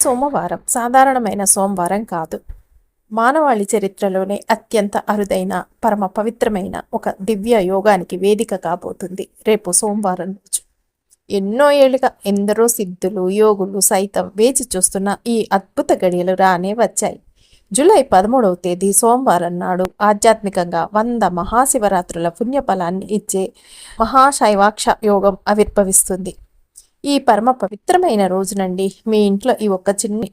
సోమవారం సాధారణమైన సోమవారం కాదు. మానవాళి చరిత్రలోనే అత్యంత అరుదైన, పరమ పవిత్రమైన ఒక దివ్య యోగానికి వేదిక కాబోతుంది రేపు సోమవారం రోజు. ఎన్నో ఏళ్లుగా ఎందరో సిద్ధులు, యోగులు సైతం వేచి చూస్తున్న ఈ అద్భుత గడియలు రానే వచ్చాయి. జూలై 13వ తేదీ సోమవారం నాడు ఆధ్యాత్మికంగా 100 మహాశివరాత్రుల పుణ్యఫలాన్ని ఇచ్చే మహాశైవాక్ష యోగం ఆవిర్భవిస్తుంది. ఈ పరమ పవిత్రమైన రోజునండి మీ ఇంట్లో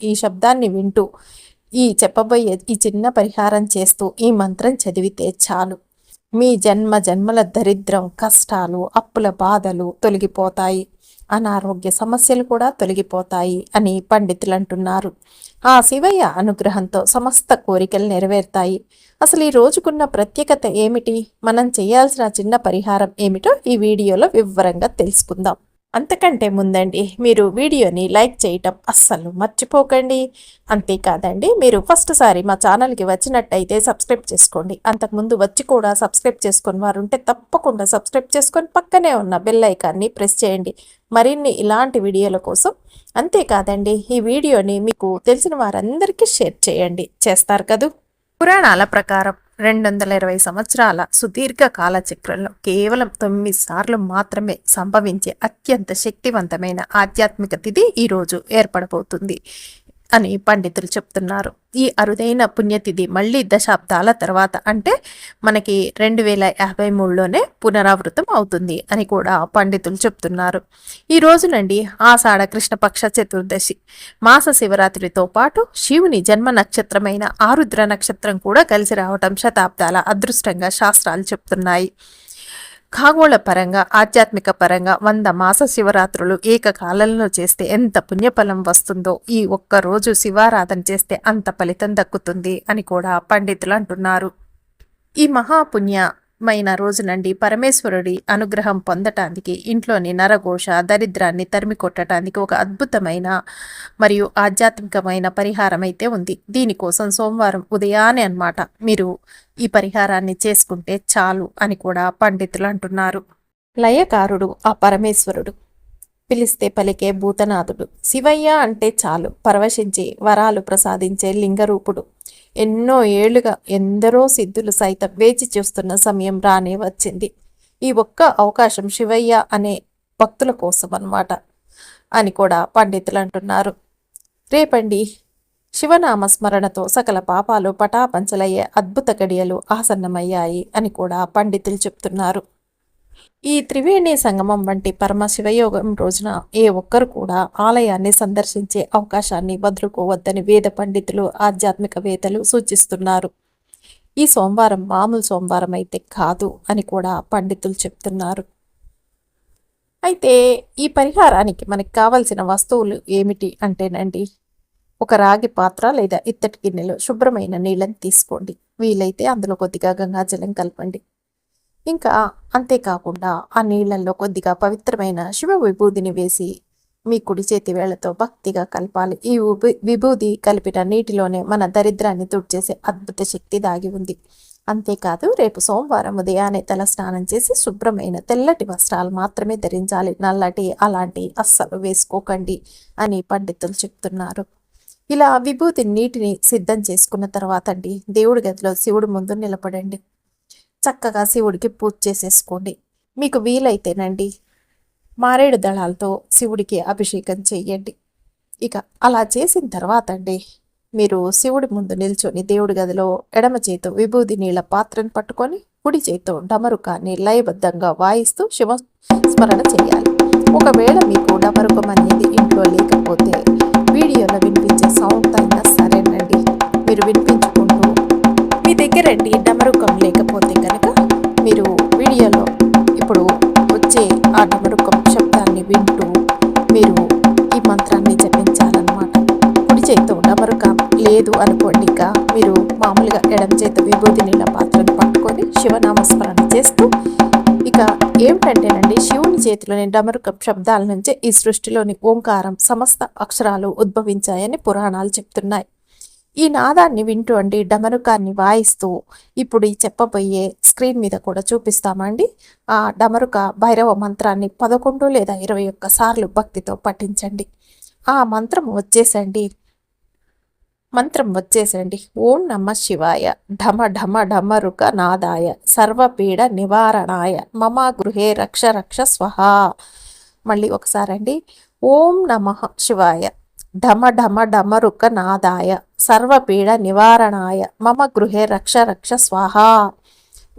ఈ శబ్దాన్ని వింటూ చెప్పబోయే ఈ చిన్న పరిహారం చేస్తూ ఈ మంత్రం చదివితే చాలు. మీ జన్మల దరిద్రం, కష్టాలు, అప్పుల బాధలు తొలగిపోతాయి, అనారోగ్య సమస్యలు కూడా తొలగిపోతాయి అని పండితులు అంటున్నారు. ఆ శివయ్య అనుగ్రహంతో సమస్త కోరికలు నెరవేరుతాయి. అసలు ఈ రోజుకున్న ప్రత్యేకత ఏమిటి, మనం చేయాల్సిన చిన్న పరిహారం ఏమిటో ఈ వీడియోలో వివరంగా తెలుసుకుందాం. అంతకంటే ముందండి మీరు వీడియోని లైక్ చేయటం అస్సలు మర్చిపోకండి. అంతేకాదండి, మీరు ఫస్ట్ సారి మా ఛానల్కి వచ్చినట్టయితే సబ్స్క్రైబ్ చేసుకోండి. అంతకుముందు వచ్చి కూడా సబ్స్క్రైబ్ చేసుకొని వారు ఉంటే తప్పకుండా సబ్స్క్రైబ్ చేసుకొని పక్కనే ఉన్న బెల్ ఐకాన్ని ప్రెస్ చేయండి మరిన్ని ఇలాంటి వీడియోల కోసం. అంతేకాదండి, ఈ వీడియోని మీకు తెలిసిన వారందరికీ షేర్ చేయండి. చేస్తారు కదూ. పురాణాల ప్రకారం 220 సంవత్సరాల సుదీర్ఘ కాలచక్రంలో కేవలం 9 సార్లు మాత్రమే సంభవించే అత్యంత శక్తివంతమైన ఆధ్యాత్మిక తిథి ఈరోజు ఏర్పడబోతుంది అని పండితులు చెప్తున్నారు. ఈ అరుదైన పుణ్యతిథి మళ్ళీ దశాబ్దాల తర్వాత అంటే మనకి 2053లోనే పునరావృతం అవుతుంది అని కూడా పండితులు చెప్తున్నారు. ఈ రోజునండి ఆషాఢ కృష్ణపక్ష చతుర్దశి, మాస శివరాత్రితో పాటు శివుని జన్మ నక్షత్రమైన ఆరుద్ర నక్షత్రం కూడా కలిసి రావటం శతాబ్దాల అదృష్టంగా శాస్త్రాలు చెప్తున్నాయి. ఖగోళ పరంగా, ఆధ్యాత్మిక పరంగా 100 మాస శివరాత్రులు ఏకకాలంలో చేస్తే ఎంత పుణ్యఫలం వస్తుందో ఈ ఒక్కరోజు శివారాధన చేస్తే అంత ఫలితం దక్కుతుంది అని కూడా పండితులు అంటున్నారు. ఈ మహాపుణ్యమైన రోజునండి పరమేశ్వరుడి అనుగ్రహం పొందటానికి, ఇంట్లోని నరఘోష దరిద్రాన్ని తరిమి కొట్టడానికి ఒక అద్భుతమైన మరియు ఆధ్యాత్మికమైన పరిహారం అయితే ఉంది. దీనికోసం సోమవారం ఉదయాన్నే అన్నమాట మీరు ఈ పరిహారాన్ని చేసుకుంటే చాలు అని కూడా పండితులు అంటున్నారు. లయకారుడు ఆ పరమేశ్వరుడు, పిలిస్తే పలికే భూతనాథుడు. శివయ్య అంటే చాలు పరవశించి వరాలు ప్రసాదించే లింగరూపుడు. ఎన్నో ఏళ్లుగా ఎందరో సిద్ధులు సైతం వేచి చూస్తున్న సమయం రానే వచ్చింది. ఈ ఒక్క అవకాశం శివయ్య అనే భక్తుల కోసం అన్నమాట అని కూడా పండితులు అంటున్నారు. రేపండి శివనామ స్మరణతో సకల పాపాలు పటాపంచలయ్యే అద్భుత గడియలు ఆసన్నమయ్యాయి అని కూడా పండితులు చెప్తున్నారు. ఈ త్రివేణి సంగమం వంటి పరమ శివయోగం రోజున ఏ ఒక్కరు కూడా ఆలయాన్ని సందర్శించే అవకాశాన్ని వదులుకోవద్దని వేద పండితులు, ఆధ్యాత్మికవేత్తలు సూచిస్తున్నారు. ఈ సోమవారం మామూలు సోమవారం అయితే కాదు అని కూడా పండితులు చెప్తున్నారు. అయితే ఈ పరిహారానికి మనకి కావలసిన వస్తువులు ఏమిటి అంటేనండి, ఒక రాగి పాత్ర లేదా ఇత్తడి గిన్నెలో శుభ్రమైన నీళ్ళని తీసుకోండి. వీలైతే అందులో కొద్దిగా గంగాజలం కలపండి. ఇంకా అంతేకాకుండా ఆ నీళ్ళల్లో కొద్దిగా పవిత్రమైన శివ విభూదిని వేసి మీ కుడి చేతి వేళ్లతో భక్తిగా కలపాలి. ఈ విభూది కలిపిన నీటిలోనే మన దరిద్రాన్ని తుడిచేసే అద్భుత శక్తి దాగి ఉంది. అంతేకాదు, రేపు సోమవారం ఉదయాన్నే తల స్నానం చేసి శుభ్రమైన తెల్లటి వస్త్రాలు మాత్రమే ధరించాలి. నల్లటి అలాంటి అస్సలు వేసుకోకండి అని పండితులు చెప్తున్నారు. ఇలా విభూతి నీటిని సిద్ధం చేసుకున్న తర్వాత అండి దేవుడి గదిలో శివుడు ముందు నిలబడండి. చక్కగా శివుడికి పూజ చేసేసుకోండి. మీకు వీలైతేనండి మారేడు దళాలతో శివుడికి అభిషేకం చెయ్యండి. ఇక అలా చేసిన తర్వాత అండి మీరు శివుడి ముందు నిల్చొని దేవుడి గదిలో ఎడమ చేతో విభూది నీళ్ళ పాత్రను పట్టుకొని కుడి చేతో డమరుకాన్ని లయబద్ధంగా వాయిస్తూ శివ స్మరణ చేయాలి. ఒకవేళ మీకు డమరుకం అనేది ఇంట్లో లేకపోతే వీడియోలో వినిపించే సౌండ్ అయినా సరేనండి మీరు వినిపించుకుంటూ, మీ దగ్గరండి డమరుకం లేకపోతే కనుక మీరు వీడియోలో ఇప్పుడు వచ్చే ఆ డమరుకం శబ్దాన్ని వింటూ మీరు ఈ మంత్రాన్ని జపించాలన్నమాట. కుడి చేతితో డమరుకం లేదు అనుకోండి, ఇక మీరు మామూలుగా ఎడమ చేత విభూతి నీళ్ళ పాత్రను పట్టుకొని శివనామస్మరణ చేస్తూ, ఇక ఏమిటంటేనండి శివుని చేతిలోని డమరుకం శబ్దాల నుంచే ఈ సృష్టిలోని ఓంకారం సమస్త అక్షరాలు ఉద్భవించాయని పురాణాలు చెప్తున్నాయి. ఈ నాదాన్ని వింటూ అండి డమరుకాన్ని వాయిస్తూ ఇప్పుడు ఈ చెప్పబోయే స్క్రీన్ మీద కూడా చూపిస్తామండి. ఆ డమరుక భైరవ మంత్రాన్ని 11 లేదా 21 సార్లు భక్తితో పఠించండి. ఆ మంత్రం వచ్చేసండి. ఓం నమ శివాయ ఢమ ఢమ ఢమరుక నాదాయ సర్వపీడ నివారణాయ మమ గృహే రక్ష రక్ష స్వహా. మళ్ళీ ఒకసారండి. ఓం నమ శివాయ ఢమ ఢమ ఢమరుక నాదాయ సర్వపీడ నివారణాయ మమ గృహే రక్ష రక్ష స్వాహా.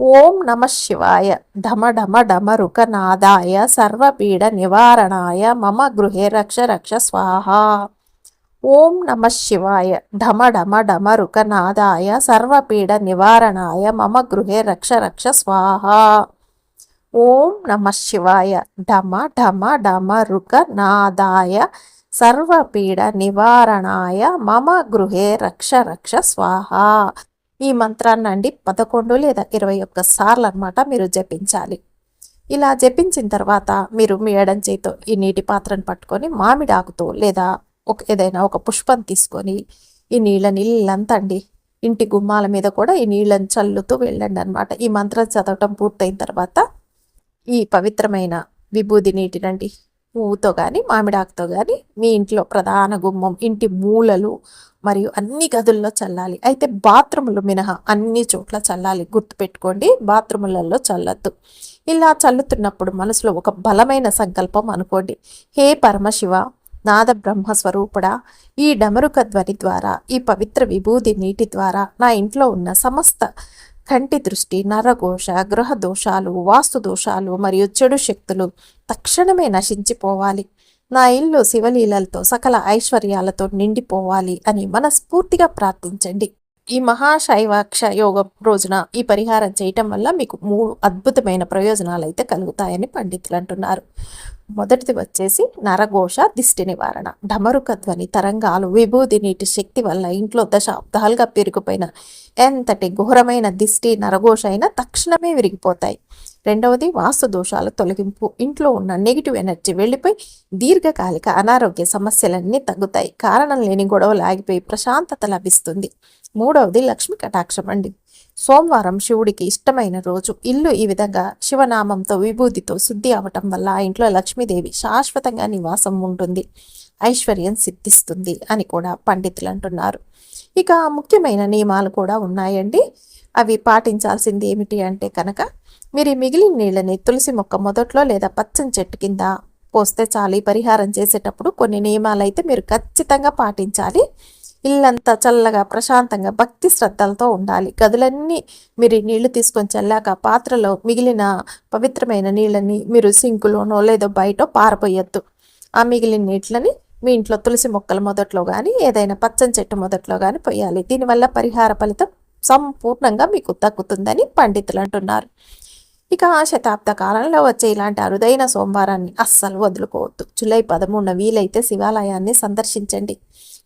ఓం నమ శివాయ ఢమ ఢమ ఢమరుక నాదాయ సర్వపీడ నివారణాయ మమ గృహే రక్ష రక్ష స్వాహా. ఓం నమ శివాయ ఢమ ఢమ ఢమరుక నాదాయ సర్వపీడ నివారణాయ మమ గృహే రక్ష రక్ష స్వాహా. ఓం నమ శివాయ ఢమ ఢమ ఢమరుక నాదాయ సర్వపీడ నివారణాయ మమ గృహే రక్ష రక్ష స్వాహా. ఈ మంత్రాన్ని 11 లేదా 21 సార్లు అనమాట మీరు జపించాలి. ఇలా జపించిన తర్వాత మీరు మీ ఎడం చేతితో ఈ నీటి పాత్రను పట్టుకొని మామిడి ఆకుతో లేదా ఏదైనా ఒక పుష్పం తీసుకొని ఈ నీళ్ళంతా అండి ఇంటి గుమ్మాల మీద కూడా ఈ నీళ్ళని చల్లుతూ వెళ్ళండి అనమాట. ఈ మంత్రం చదవటం పూర్తయిన తర్వాత ఈ పవిత్రమైన విభూది నీటినండి పువ్వుతో కానీ మామిడాకుతో కానీ మీ ఇంట్లో ప్రధాన గుమ్మం, ఇంటి మూలలు మరియు అన్ని గదుల్లో చల్లాలి. అయితే బాత్రూములు మినహా అన్ని చోట్ల చల్లాలి. గుర్తుపెట్టుకోండి, బాత్రూములలో చల్లద్దు. ఇలా చల్లుతున్నప్పుడు మనసులో ఒక బలమైన సంకల్పం అనుకోండి. హే పరమశివ, నాద బ్రహ్మస్వరూపుడా, ఈ డమరుక ధ్వని ద్వారా, ఈ పవిత్ర విభూది నీటి ద్వారా నా ఇంట్లో ఉన్న సమస్త కంటి దృష్టి, నరఘోష, గృహ దోషాలు, వాస్తు దోషాలు మరియు చెడు శక్తులు తక్షణమే నశించిపోవాలి. నా ఇల్లు శివలీలలతో సకల ఐశ్వర్యాలతో నిండిపోవాలి అని మనస్ఫూర్తిగా ప్రార్థించండి. ఈ మహాశైవాక్ష యోగం రోజున ఈ పరిహారం చేయటం వల్ల మీకు 3 అద్భుతమైన ప్రయోజనాలు అయితే కలుగుతాయని పండితులు అంటున్నారు. మొదటిది వచ్చేసి నరఘోష దిష్టి నివారణ. ఢమరుక ధ్వని తరంగాలు, విభూది నీటి శక్తి వల్ల ఇంట్లో దశాబ్దాలుగా పెరిగిపోయిన ఎంతటి ఘోరమైన దిష్టి, నరఘోష అయినా తక్షణమే విరిగిపోతాయి. రెండవది వాస్తు దోషాల తొలగింపు. ఇంట్లో ఉన్న నెగిటివ్ ఎనర్జీ వెళ్ళిపోయి దీర్ఘకాలిక అనారోగ్య సమస్యలన్నీ తగ్గుతాయి. కారణం లేని గొడవలు ఆగిపోయి ప్రశాంతత లభిస్తుంది. మూడవది లక్ష్మి కటాక్షం అండి. సోమవారం శివుడికి ఇష్టమైన రోజు. ఇల్లు ఈ విధంగా శివనామంతో విభూతితో శుద్ధి అవటం వల్ల ఆ ఇంట్లో లక్ష్మీదేవి శాశ్వతంగా నివాసం ఉంటుంది, ఐశ్వర్యం సిద్ధిస్తుంది అని కూడా పండితులు అంటున్నారు. ఇక ముఖ్యమైన నియమాలు కూడా ఉన్నాయండి. అవి పాటించాల్సింది ఏమిటి అంటే కనుక, మీరు మిగిలిన నీళ్ళని తులసి మొక్క మొదట్లో లేదా పచ్చని చెట్టు కింద పోస్తే చాలు. ఈ పరిహారం చేసేటప్పుడు కొన్ని నియమాలు అయితే మీరు ఖచ్చితంగా పాటించాలి. ఇల్లంతా చల్లగా ప్రశాంతంగా భక్తి శ్రద్ధలతో ఉండాలి. గదులన్నీ మీరు నీళ్లు తీసుకొని చల్లాక పాత్రలో మిగిలిన పవిత్రమైన నీళ్ళని మీరు సింకులోనో లేదో బయట పారపోయొద్దు. ఆ మిగిలిన నీటిని మీ ఇంట్లో తులసి మొక్కల మొదట్లో కానీ ఏదైనా పచ్చని చెట్టు మొదట్లో కానీ పోయాలి. దీనివల్ల పరిహార ఫలితం సంపూర్ణంగా మీకు దక్కుతుందని పండితులు అంటున్నారు. ఇక శతాబ్ద కాలంలో వచ్చే ఇలాంటి అరుదైన సోమవారాన్ని అస్సలు వదులుకోవద్దు. జూలై 13 వీలైతే శివాలయాన్ని సందర్శించండి.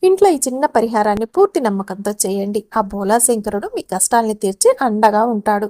ఇంట్లో ఈ చిన్న పరిహారాన్ని పూర్తి నమ్మకంతో చేయండి. ఆ భోలా శంకరుడు మీ కష్టాల్ని తీర్చి అండగా ఉంటాడు.